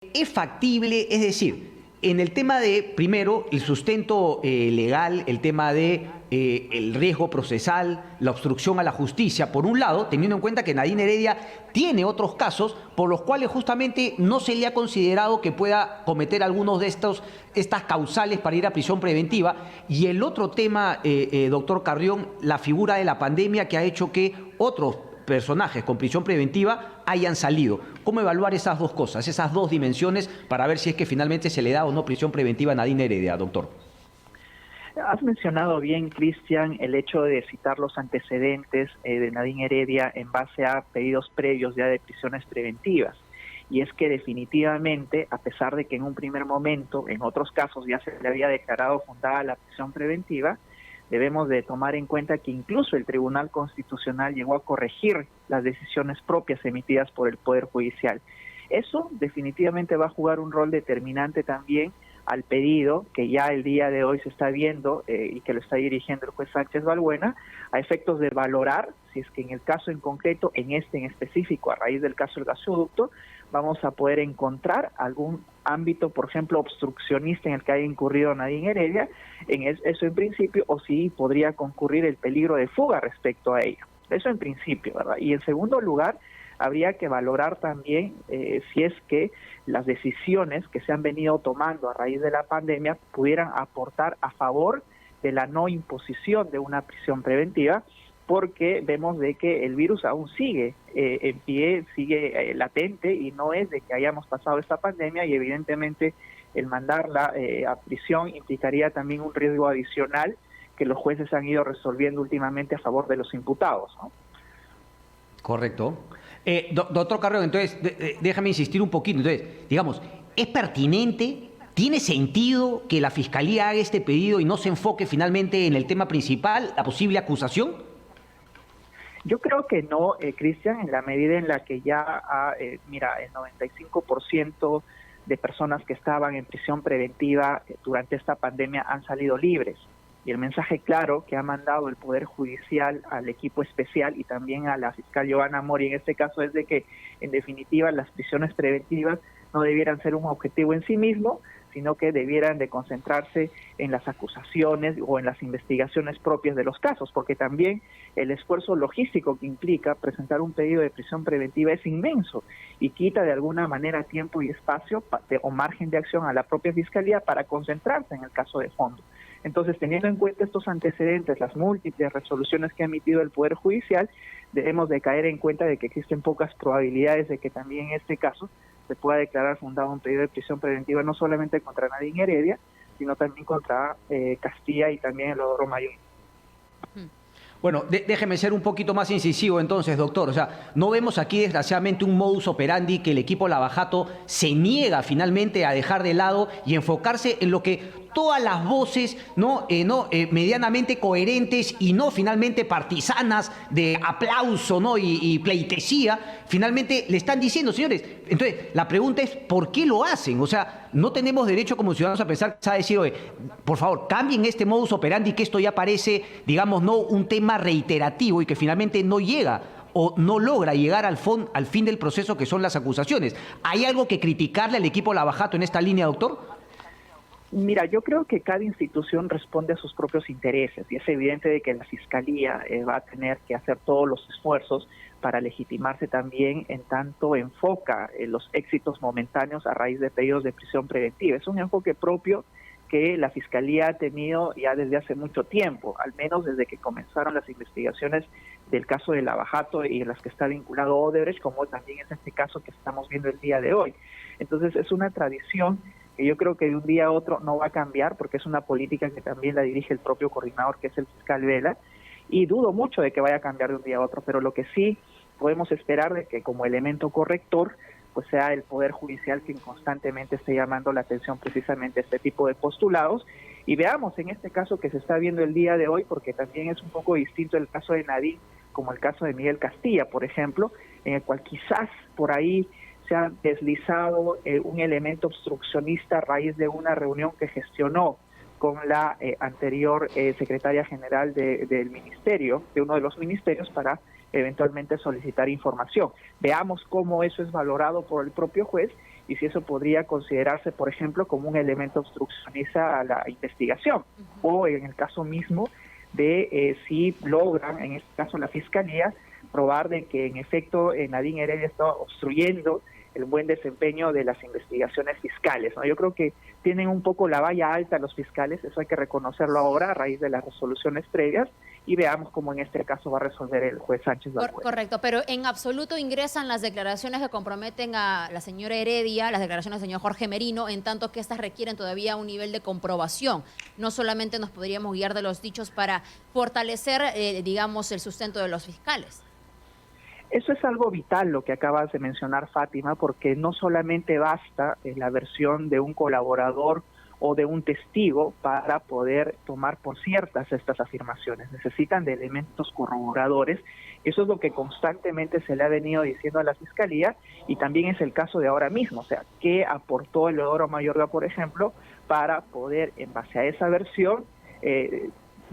es factible, es decir, en el tema de, primero, el sustento legal, el tema de el riesgo procesal, la obstrucción a la justicia, por un lado, teniendo en cuenta que Nadine Heredia tiene otros casos por los cuales justamente no se le ha considerado que pueda cometer algunos de estas causales para ir a prisión preventiva. Y el otro tema, doctor Carrión, la figura de la pandemia que ha hecho que otros personajes con prisión preventiva hayan salido. ¿Cómo evaluar esas dos cosas, esas dos dimensiones, para ver si es que finalmente se le da o no prisión preventiva a Nadine Heredia, doctor? Has mencionado bien, Cristian, el hecho de citar los antecedentes de Nadine Heredia en base a pedidos previos ya de prisiones preventivas. Y es que definitivamente, a pesar de que en un primer momento, en otros casos ya se le había declarado fundada la prisión preventiva, debemos de tomar en cuenta que incluso el Tribunal Constitucional llegó a corregir las decisiones propias emitidas por el Poder Judicial. Eso definitivamente va a jugar un rol determinante también al pedido que ya el día de hoy se está viendo y que lo está dirigiendo el juez Sánchez Balbuena, a efectos de valorar si es que en el caso en concreto, en específico, a raíz del caso del gasoducto, vamos a poder encontrar algún ámbito, por ejemplo, obstruccionista en el que haya incurrido Nadine Heredia, eso en principio, o si podría concurrir el peligro de fuga respecto a ello. Eso en principio, ¿verdad? Y en segundo lugar, habría que valorar también si es que las decisiones que se han venido tomando a raíz de la pandemia pudieran aportar a favor de la no imposición de una prisión preventiva, porque vemos de que el virus aún sigue en pie, sigue latente, y no es de que hayamos pasado esta pandemia, y evidentemente el mandarla a prisión implicaría también un riesgo adicional que los jueces han ido resolviendo últimamente a favor de los imputados, ¿no? Correcto. Doctor Carrión, entonces, déjame insistir un poquito. Entonces, digamos, ¿es pertinente, tiene sentido que la Fiscalía haga este pedido y no se enfoque finalmente en el tema principal, la posible acusación? Yo creo que no, Cristian, en la medida en la que ya, mira, el 95% de personas que estaban en prisión preventiva durante esta pandemia han salido libres. Y el mensaje claro que ha mandado el Poder Judicial al equipo especial y también a la fiscal Giovanna Mori en este caso es de que, en definitiva, las prisiones preventivas no debieran ser un objetivo en sí mismo, sino que debieran de concentrarse en las acusaciones o en las investigaciones propias de los casos, porque también el esfuerzo logístico que implica presentar un pedido de prisión preventiva es inmenso y quita de alguna manera tiempo y espacio o margen de acción a la propia Fiscalía para concentrarse en el caso de fondo. Entonces, teniendo en cuenta estos antecedentes, las múltiples resoluciones que ha emitido el Poder Judicial, debemos de caer en cuenta de que existen pocas probabilidades de que también en este caso se pueda declarar fundado un pedido de prisión preventiva no solamente contra Nadine Heredia, sino también contra Castilla y también el Odoro Mayor. Bueno, déjeme ser un poquito más incisivo entonces, doctor. O sea, no vemos aquí desgraciadamente un modus operandi que el equipo Lavajato se niega finalmente a dejar de lado y enfocarse en lo que todas las voces medianamente coherentes y no finalmente partisanas de aplauso, ¿no? y pleitesía, finalmente le están diciendo, señores. Entonces, la pregunta es, ¿por qué lo hacen? O sea, no tenemos derecho como ciudadanos a pensar, a decir, oye, por favor, cambien este modus operandi, que esto ya parece, digamos, no un tema reiterativo y que finalmente no llega o no logra llegar al fin del proceso, que son las acusaciones. ¿Hay algo que criticarle al equipo Lavajato en esta línea, doctor? Mira, yo creo que cada institución responde a sus propios intereses y es evidente de que la Fiscalía va a tener que hacer todos los esfuerzos para legitimarse también en tanto enfoca los éxitos momentáneos a raíz de pedidos de prisión preventiva. Es un enfoque propio que la Fiscalía ha tenido ya desde hace mucho tiempo, al menos desde que comenzaron las investigaciones del caso de Lavajato y en las que está vinculado Odebrecht, como también es este caso que estamos viendo el día de hoy. Entonces es una tradición que yo creo que de un día a otro no va a cambiar, porque es una política que también la dirige el propio coordinador, que es el fiscal Vela, y dudo mucho de que vaya a cambiar de un día a otro, pero lo que sí podemos esperar de que como elemento corrector pues sea el Poder Judicial quien constantemente esté llamando la atención precisamente a este tipo de postulados, y veamos en este caso que se está viendo el día de hoy, porque también es un poco distinto el caso de Nadine como el caso de Miguel Castilla, por ejemplo, en el cual quizás por ahí se ha deslizado un elemento obstruccionista a raíz de una reunión que gestionó con la anterior secretaria general del ministerio, de uno de los ministerios, para eventualmente solicitar información. Veamos cómo eso es valorado por el propio juez y si eso podría considerarse, por ejemplo, como un elemento obstruccionista a la investigación, o en el caso mismo de si logran, en este caso la Fiscalía, probar de que en efecto Nadine Heredia está obstruyendo el buen desempeño de las investigaciones fiscales, ¿no? Yo creo que tienen un poco la valla alta los fiscales, eso hay que reconocerlo ahora a raíz de las resoluciones previas, y veamos cómo en este caso va a resolver el juez Sánchez Balbuena. Correcto, pero en absoluto ingresan las declaraciones que comprometen a la señora Heredia, las declaraciones del señor Jorge Merino, en tanto que estas requieren todavía un nivel de comprobación. No solamente nos podríamos guiar de los dichos para fortalecer, digamos, el sustento de los fiscales. Eso es algo vital lo que acabas de mencionar, Fátima, porque no solamente basta la versión de un colaborador o de un testigo para poder tomar por ciertas estas afirmaciones. Necesitan de elementos corroboradores. Eso es lo que constantemente se le ha venido diciendo a la Fiscalía, y también es el caso de ahora mismo. O sea, ¿qué aportó Eleodoro Mayorga, por ejemplo, para poder, en base a esa versión,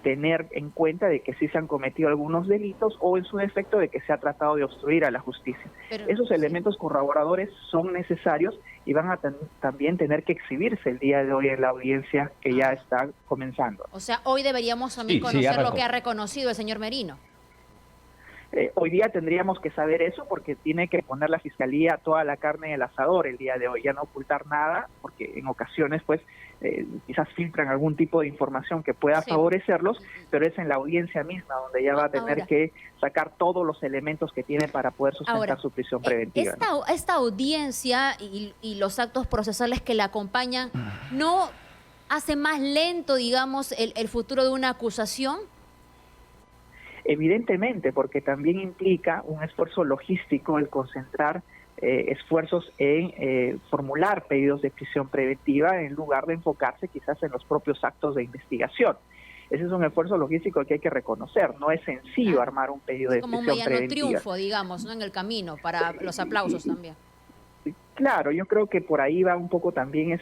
tener en cuenta de que sí se han cometido algunos delitos, o en su defecto de que se ha tratado de obstruir a la justicia? Pero esos elementos corroboradores son necesarios y van a también tener que exhibirse el día de hoy en la audiencia que ya está comenzando. O sea, hoy deberíamos también conocer lo que ha reconocido el señor Merino. Hoy día tendríamos que saber eso, porque tiene que poner la Fiscalía toda la carne en el asador el día de hoy, ya no ocultar nada, porque en ocasiones pues quizás filtran algún tipo de información que pueda favorecerlos, pero es en la audiencia misma donde ya va a tener que sacar todos los elementos que tiene para poder sustentar su prisión preventiva. Esta audiencia y los actos procesales que la acompañan, ¿no hace más lento, digamos, el futuro de una acusación? Evidentemente, porque también implica un esfuerzo logístico el concentrar esfuerzos en formular pedidos de prisión preventiva en lugar de enfocarse quizás en los propios actos de investigación. Ese es un esfuerzo logístico que hay que reconocer. No es sencillo armar un pedido de prisión preventiva. Como mediano triunfo, digamos, ¿no?, en el camino, para los aplausos también. Claro, yo creo que por ahí va un poco también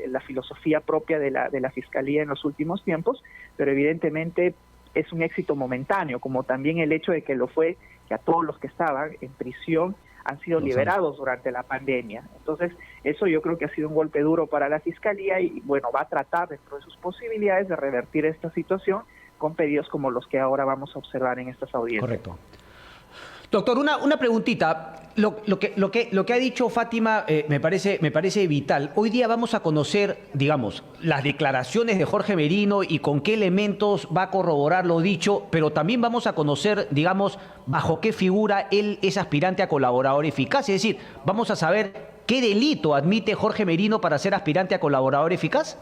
la filosofía propia de la Fiscalía en los últimos tiempos, pero evidentemente es un éxito momentáneo, como también el hecho de que lo fue que a todos los que estaban en prisión han sido liberados durante la pandemia. Entonces, eso yo creo que ha sido un golpe duro para la Fiscalía y, bueno, va a tratar dentro de sus posibilidades de revertir esta situación con pedidos como los que ahora vamos a observar en estas audiencias. Correcto. Doctor, una preguntita. Lo que ha dicho Fátima me parece vital. Hoy día vamos a conocer, digamos, las declaraciones de Jorge Merino y con qué elementos va a corroborar lo dicho, pero también vamos a conocer, digamos, bajo qué figura él es aspirante a colaborador eficaz. Es decir, vamos a saber qué delito admite Jorge Merino para ser aspirante a colaborador eficaz.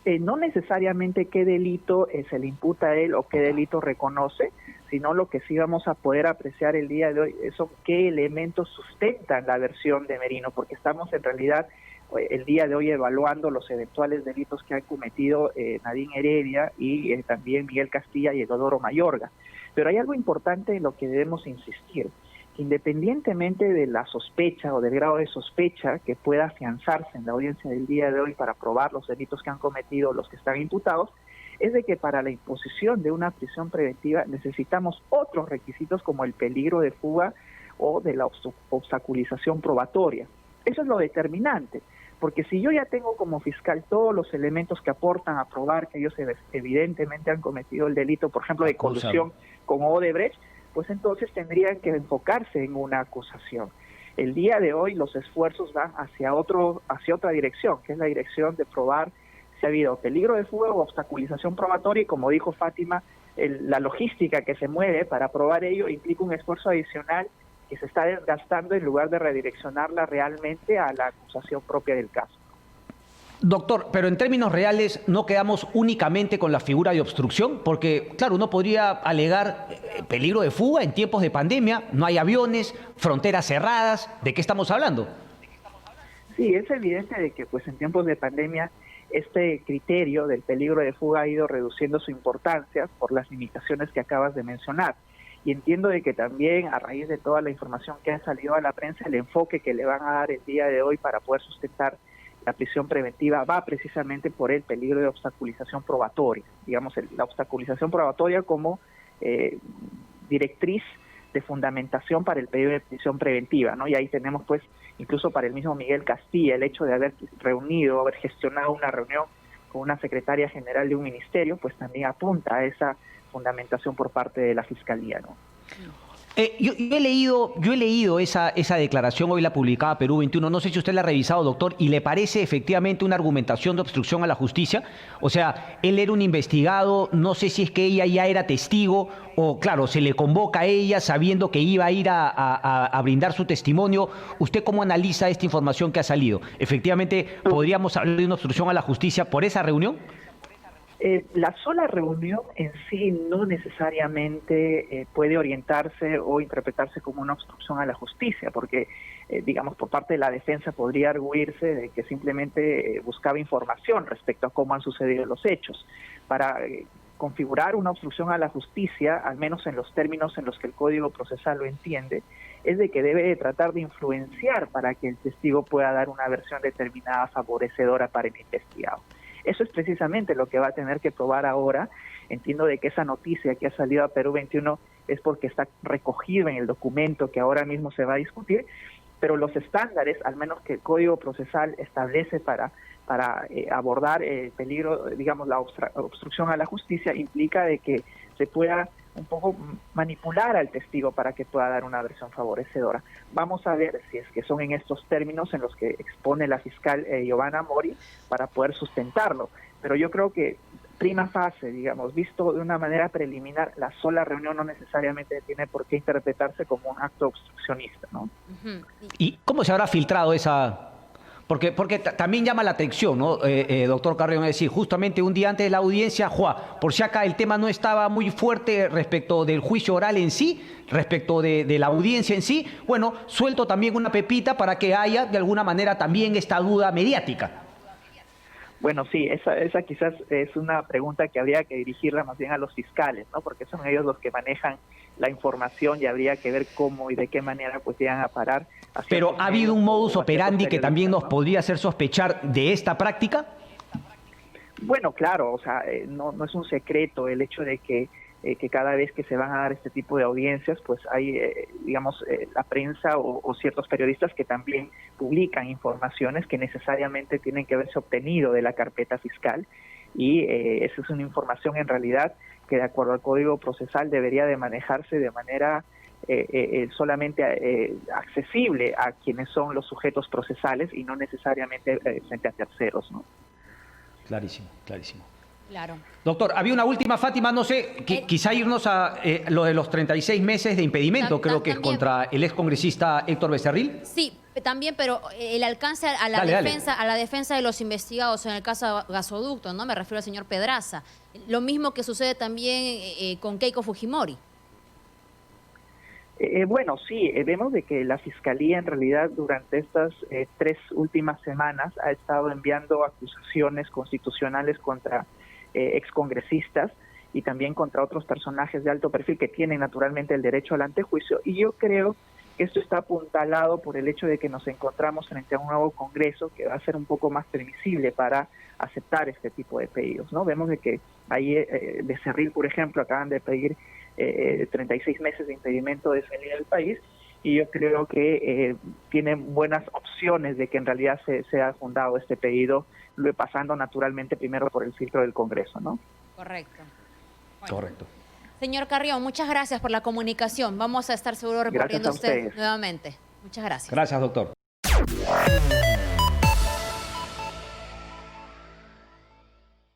No necesariamente qué delito se le imputa a él o qué delito reconoce, sino lo que sí vamos a poder apreciar el día de hoy son qué elementos sustentan la versión de Merino, porque estamos en realidad el día de hoy evaluando los eventuales delitos que han cometido Nadine Heredia y también Miguel Castilla y Eleodoro Mayorga. Pero hay algo importante en lo que debemos insistir, que independientemente de la sospecha o del grado de sospecha que pueda afianzarse en la audiencia del día de hoy para probar los delitos que han cometido los que están imputados, es de que para la imposición de una prisión preventiva necesitamos otros requisitos como el peligro de fuga o de la obstaculización probatoria. Eso es lo determinante, porque si yo ya tengo como fiscal todos los elementos que aportan a probar que ellos evidentemente han cometido el delito, por ejemplo, de colusión con Odebrecht, pues entonces tendrían que enfocarse en una acusación. El día de hoy los esfuerzos van hacia otra dirección, que es la dirección de probar si ha habido peligro de fuga o obstaculización probatoria, y como dijo Fátima, la logística que se mueve para probar ello implica un esfuerzo adicional que se está desgastando en lugar de redireccionarla realmente a la acusación propia del caso. Doctor, pero en términos reales no quedamos únicamente con la figura de obstrucción, porque, claro, uno podría alegar peligro de fuga en tiempos de pandemia, no hay aviones, fronteras cerradas, ¿de qué estamos hablando? Sí, es evidente de que pues en tiempos de pandemia este criterio del peligro de fuga ha ido reduciendo su importancia por las limitaciones que acabas de mencionar. Y entiendo de que también a raíz de toda la información que ha salido a la prensa, el enfoque que le van a dar el día de hoy para poder sustentar la prisión preventiva va precisamente por el peligro de obstaculización probatoria. Digamos, la obstaculización probatoria como directriz de fundamentación para el pedido de prisión preventiva, ¿no? Y ahí tenemos pues incluso para el mismo Miguel Castilla el hecho de haber gestionado una reunión con una secretaria general de un ministerio, pues también apunta a esa fundamentación por parte de la Fiscalía, ¿no? Yo he leído esa declaración, hoy la publicaba Perú 21, no sé si usted la ha revisado, doctor, y le parece efectivamente una argumentación de obstrucción a la justicia. O sea, él era un investigado, no sé si es que ella ya era testigo o, claro, se le convoca a ella sabiendo que iba a ir a brindar su testimonio. ¿Usted cómo analiza esta información que ha salido? ¿Efectivamente podríamos hablar de una obstrucción a la justicia por esa reunión? La sola reunión en sí no necesariamente puede orientarse o interpretarse como una obstrucción a la justicia, porque, digamos, por parte de la defensa podría arguirse de que simplemente buscaba información respecto a cómo han sucedido los hechos. Para configurar una obstrucción a la justicia, al menos en los términos en los que el Código Procesal lo entiende, es de que debe tratar de influenciar para que el testigo pueda dar una versión determinada favorecedora para el investigado. Eso es precisamente lo que va a tener que probar ahora. Entiendo de que esa noticia que ha salido a Perú 21 es porque está recogido en el documento que ahora mismo se va a discutir, pero los estándares, al menos que el Código Procesal establece para abordar el peligro, digamos, la obstrucción a la justicia, implica de que se pueda un poco manipular al testigo para que pueda dar una versión favorecedora. Vamos a ver si es que son en estos términos en los que expone la fiscal Giovanna Mori para poder sustentarlo. Pero yo creo que prima fase, digamos, visto de una manera preliminar, la sola reunión no necesariamente tiene por qué interpretarse como un acto obstruccionista, ¿no? ¿Y cómo se habrá filtrado esa...? Porque también llama la atención, ¿no, doctor Carrión? Es decir, justamente un día antes de la audiencia, por si acá el tema no estaba muy fuerte respecto del juicio oral en sí, respecto de la audiencia en sí, bueno, suelto también una pepita para que haya de alguna manera también esta duda mediática. Bueno, sí, esa quizás es una pregunta que habría que dirigirla más bien a los fiscales, ¿no? Porque son ellos los que manejan la información y habría que ver cómo y de qué manera pues llegan a parar. Pero ¿ha habido un modus operandi que también nos podría hacer sospechar de esta práctica? Bueno, claro, o sea, no es un secreto el hecho de que cada vez que se van a dar este tipo de audiencias, pues hay, digamos, la prensa o ciertos periodistas que también publican informaciones que necesariamente tienen que haberse obtenido de la carpeta fiscal, y esa es una información en realidad que de acuerdo al Código Procesal debería de manejarse de manera solamente accesible a quienes son los sujetos procesales y no necesariamente frente a terceros, ¿no? Clarísimo, clarísimo. Claro. Doctor, había una última, Fátima, no sé, quizá irnos a lo de los 36 meses de impedimento, creo que es contra el excongresista Héctor Becerril. Sí, también, pero el alcance a la a la defensa de los investigados en el caso gasoducto, ¿no? Me refiero al señor Pedraza. Lo mismo que sucede también con Keiko Fujimori. Bueno, sí, vemos de que la Fiscalía en realidad durante estas 3 últimas semanas ha estado enviando acusaciones constitucionales contra excongresistas y también contra otros personajes de alto perfil que tienen naturalmente el derecho al antejuicio, y yo creo que esto está apuntalado por el hecho de que nos encontramos frente a un nuevo Congreso que va a ser un poco más permisible para aceptar este tipo de pedidos, ¿no? Vemos de que ahí Becerril, por ejemplo, acaban de pedir 36 meses de impedimento de salir del país, y yo creo que tienen buenas opciones de que en realidad se ha fundado este pedido, pasando naturalmente primero por el filtro del Congreso, ¿no? Correcto. Bueno. Correcto. Señor Carrión, muchas gracias por la comunicación. Vamos a estar seguros recorriendo usted nuevamente. Muchas gracias. Gracias, doctor.